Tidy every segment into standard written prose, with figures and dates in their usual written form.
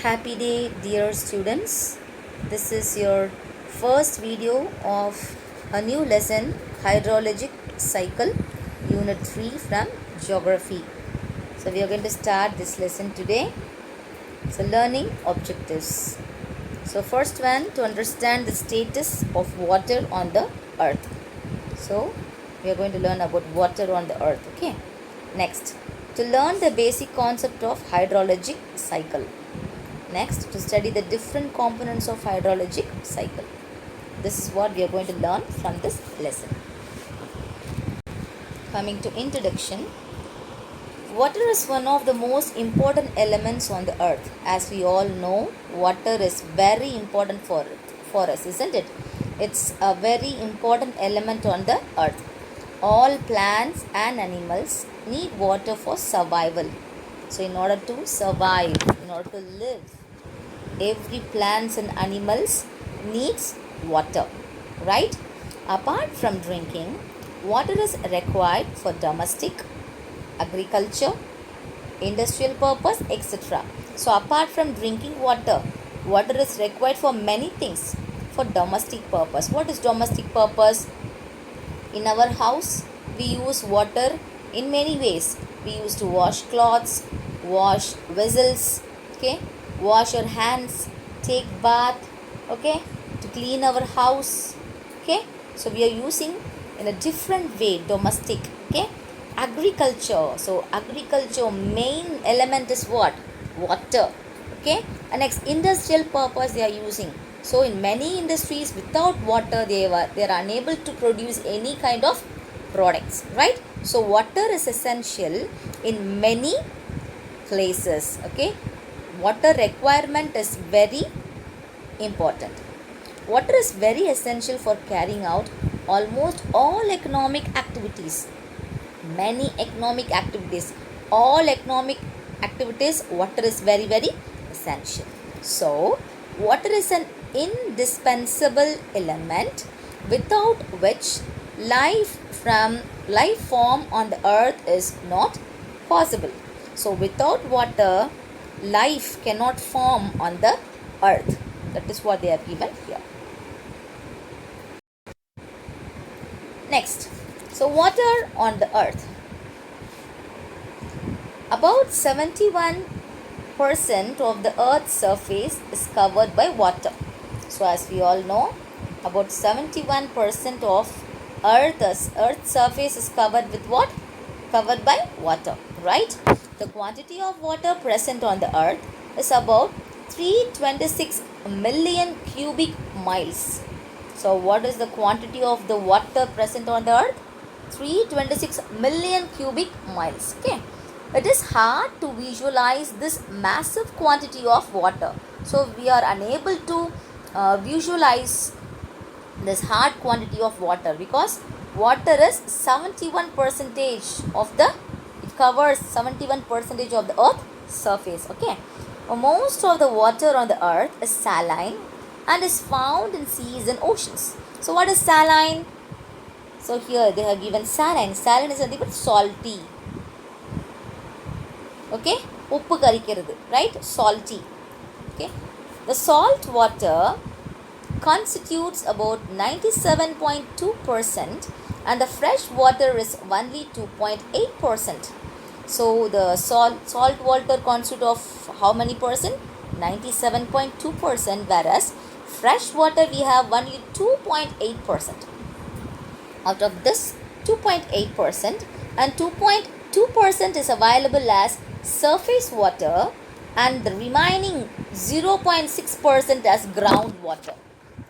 Happy day, dear students. This is your first video of a new lesson, Hydrologic Cycle, Unit 3 from Geography. So, we are going to start this lesson today. So, learning objectives. So, first one, to understand the status of water on the earth. So, we are going to learn about water on the earth. Okay. Next, to learn the basic concept of hydrologic cycle. Next, to study the different components of hydrologic cycle. This is what we are going to learn from this lesson. Coming to introduction, water is one of the most important elements on the earth. As we all know, water is very important for us, isn't it? It's a very important element on the earth. All plants and animals need water for survival. So in order to survive, in order to live, every plants and animals needs water, right? Apart from drinking, water is required for domestic, agriculture, industrial purpose, etc. So apart from drinking water, water is required for many things. For domestic purpose, what is domestic purpose? In our house, we use water in many ways. We use to wash clothes, wash vessels, okay, wash our hands, take bath, okay, to clean our house, okay. So we are using in a different way domestic, okay. Agriculture, so agriculture main element is what? Water, okay. And next, industrial purpose they are using. So in many industries, without water they are unable to produce any kind of products, right? So water is essential in many places, okay. Water requirement is very important. Water is very essential for carrying out almost all economic activities. Many economic activities, all economic activities, water is very essential. So water is an indispensable element without which life form on the earth is not possible. So without water, life cannot form on the earth. That is what they have given here. Next, so water on the earth. About 71% of the earth's surface is covered by water. So as we all know, about 71% of earth's surface is covered with what? Covered by water, right? The quantity of water present on the earth is about 326 million cubic miles. So what is the quantity of the water present on the earth? 326 million cubic miles, okay. It is hard to visualize this massive quantity of water. So we are unable to visualize this hard quantity of water because water is 71% of the, it covers 71% of the earth's surface, okay. Most of the water on the earth is saline and is found in seas and oceans. So what is saline? So here they have given saline. Saline is nothing but salty, okay. Uppu karikkirathu, right? Salty, okay. The salt water constitutes about 97.2% and the fresh water is only 2.8%. So the salt water constitutes of how many percent? 97.2%, whereas fresh water we have only 2.8%. Out of this 2.8%, and 2.2% is available as surface water and the remaining 0.6% as groundwater,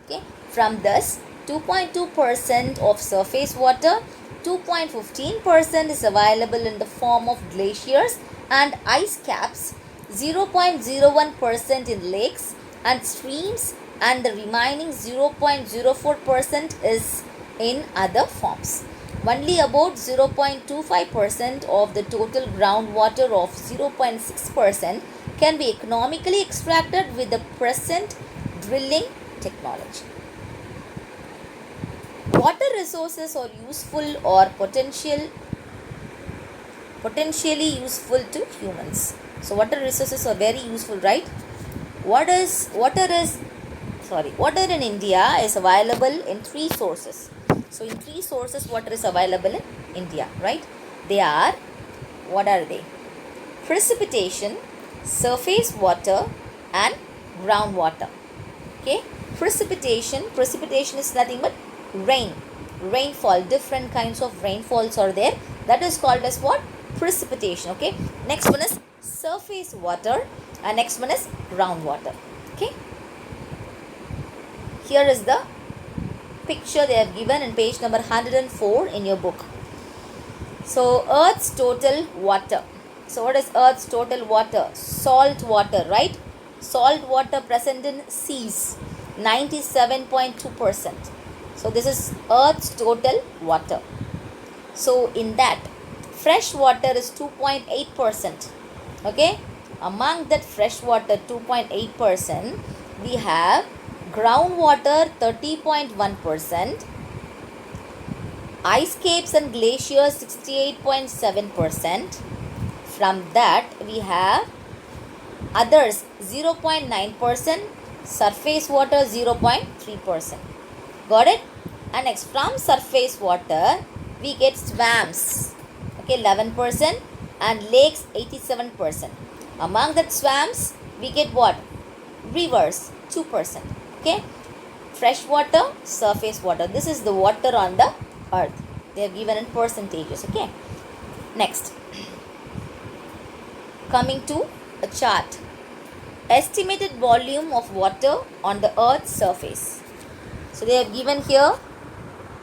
okay. From this 2.2% of surface water, 2.15% is available in the form of glaciers and ice caps, 0.01% in lakes and streams, and the remaining 0.04% is in other forms. Only about 0.25% of the total groundwater of 0.6% can be economically extracted with the present drilling technology. Water resources are useful or potentially useful to humans. So water resources are very useful, right? Water in India is available in three sources. So in three sources water is available in India, right? They are, what are they? Precipitation, surface water, and groundwater. Okay, precipitation is nothing but rainfall. Different kinds of rainfalls are there, that is called as what? Precipitation. Okay, next one is surface water, and next one is groundwater. Okay, here is the picture they have given in page number 104 in your book. So earth's total water. So what is earth's total water? Salt water, right? Salt water present in seas, 97.2%. So this is earth's total water. So in that, fresh water is 2.8%. Okay, among that fresh water 2.8%, we have groundwater 30.1%, ice caps and glaciers 68.7%. From that we have others 0.9%, surface water 0.3%. Got it? And next, from surface water we get swamps, okay, 11%, and lakes 87%. Among that swamps we get what? Rivers 2%. Okay, fresh water, surface water. This is the water on the earth. They are given in percentages. Okay, next, coming to a chart. Estimated volume of water on the earth's surface. So they have given here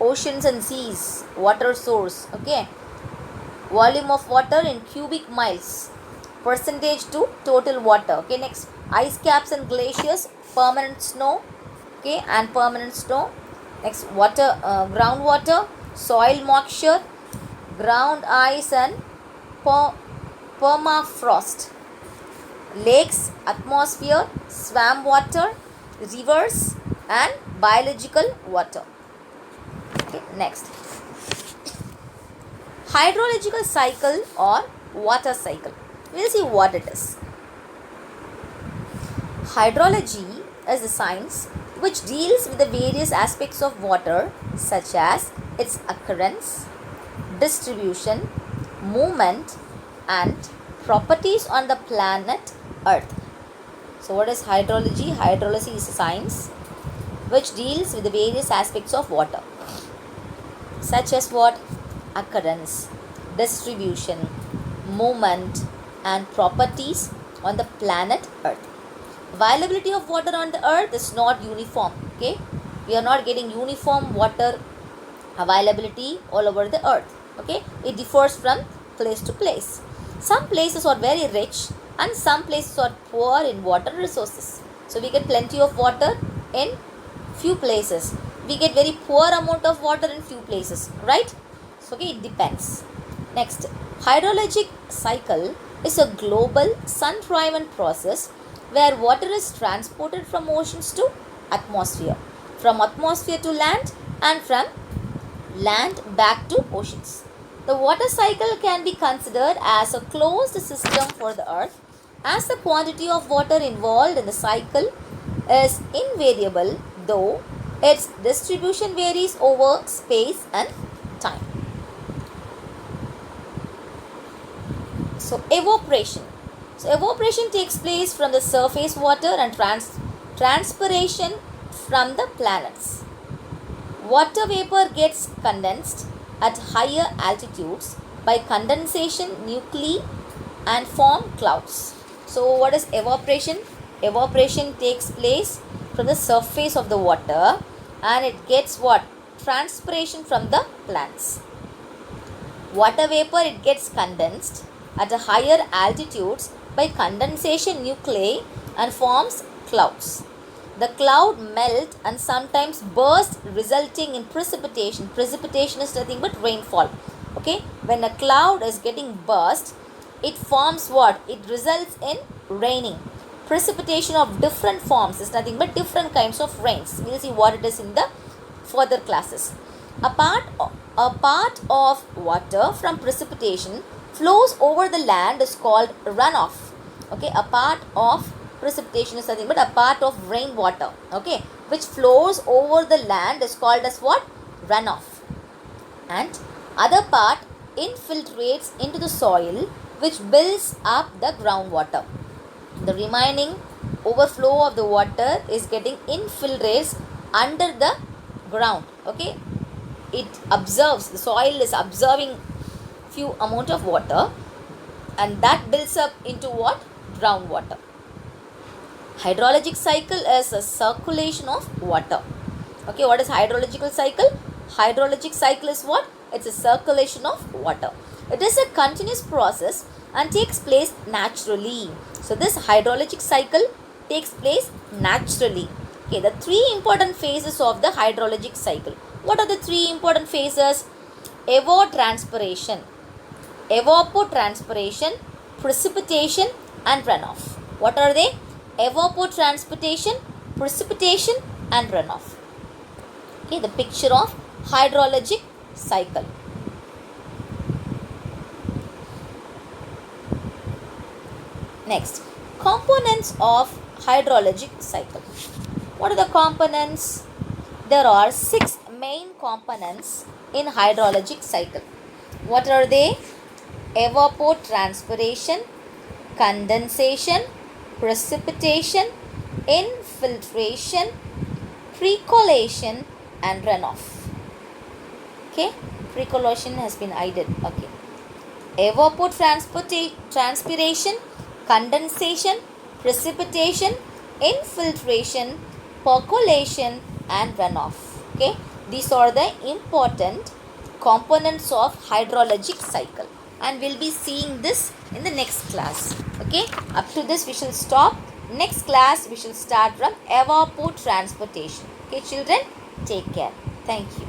oceans and seas, water source. Okay, volume of water in cubic miles, percentage to total water. Okay, next, ice caps and glaciers, permanent snow. Okay, and permanent snow. Next, water, groundwater, soil moisture, ground ice, and permafrost. Lakes, atmosphere, swamp water, rivers, and biological water. Okay, next, hydrological cycle or water cycle. We will see what it is. Hydrology is the science which deals with the various aspects of water, such as its occurrence, distribution, movement, and properties on the planet Earth. So what is hydrology? Hydrology is a science which deals with the various aspects of water, such as what? Occurrence, distribution, movement, and properties on the planet Earth. Availability of water on the earth is not uniform. Okay, we are not getting uniform water availability all over the earth. Okay, it differs from place to place. Some places are very rich and some places are poor in water resources. So we get plenty of water in few places, we get very poor amount of water in few places, right? So okay, it depends. Next, hydrologic cycle is a global sun-driven process where water is transported from oceans to atmosphere, from atmosphere to land, and from land back to oceans. The water cycle can be considered as a closed system for the earth, as the quantity of water involved in the cycle is invariable, though its distribution varies over space and time. So evaporation. So evaporation takes place from the surface water and transpiration from the planets. Water vapor gets condensed at higher altitudes by condensation nuclei and form clouds. So what is evaporation? Evaporation takes place from the surface of the water and it gets what? Transpiration from the plants. Water vapor, it gets condensed at a higher altitudes by condensation nuclei and forms clouds. The cloud melt and sometimes burst, resulting in precipitation. Precipitation is nothing but rainfall. Okay, when a cloud is getting burst, it forms what? It results in raining. Precipitation of different forms is nothing but different kinds of rains. We will see what it is in the further classes. A part of water from precipitation flows over the land is called runoff. Okay, a part of Precipitation is nothing but a part of rainwater, okay, which flows over the land is called as what? Runoff. And other part infiltrates into the soil, which builds up the groundwater. The remaining overflow of the water is getting infiltrates under the ground, okay. It observes, the soil is observing few amount of water, and that builds up into what? Groundwater. Hydrologic cycle is a circulation of water. Okay, what is hydrological cycle? Hydrologic cycle is what? It's a circulation of water. It is a continuous process and takes place naturally. So this hydrologic cycle takes place naturally. Okay, the three important phases of the hydrologic cycle. What are the three important phases? Evapotranspiration, precipitation and runoff. What are they? Evapotranspiration, precipitation and runoff. Okay, the picture of hydrologic cycle. Next, components of hydrologic cycle. What are the components? There are 6 main components in hydrologic cycle. What are they? Evapotranspiration, condensation, precipitation, infiltration, percolation and runoff. Okay, percolation has been added. Okay, evapotranspiration, condensation, precipitation, infiltration, percolation and runoff. Okay, these are the important components of hydrologic cycle, and we'll be seeing this in the next class. Okay, up to this we shall stop. Next class we shall start from evapotranspiration. Okay children, take care. Thank you.